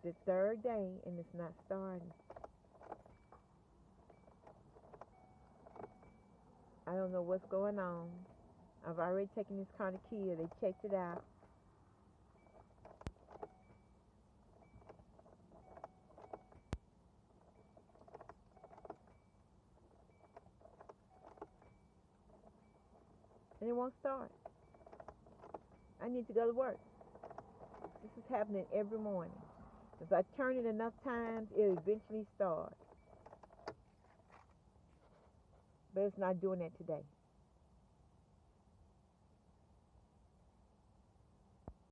The third day and it's not starting. I don't know what's going on. I've already taken this car to Kia. They checked it out. And it won't start. I need to go to work. This is happening every morning. If I turn it enough times, it'll eventually start. But it's not doing that today.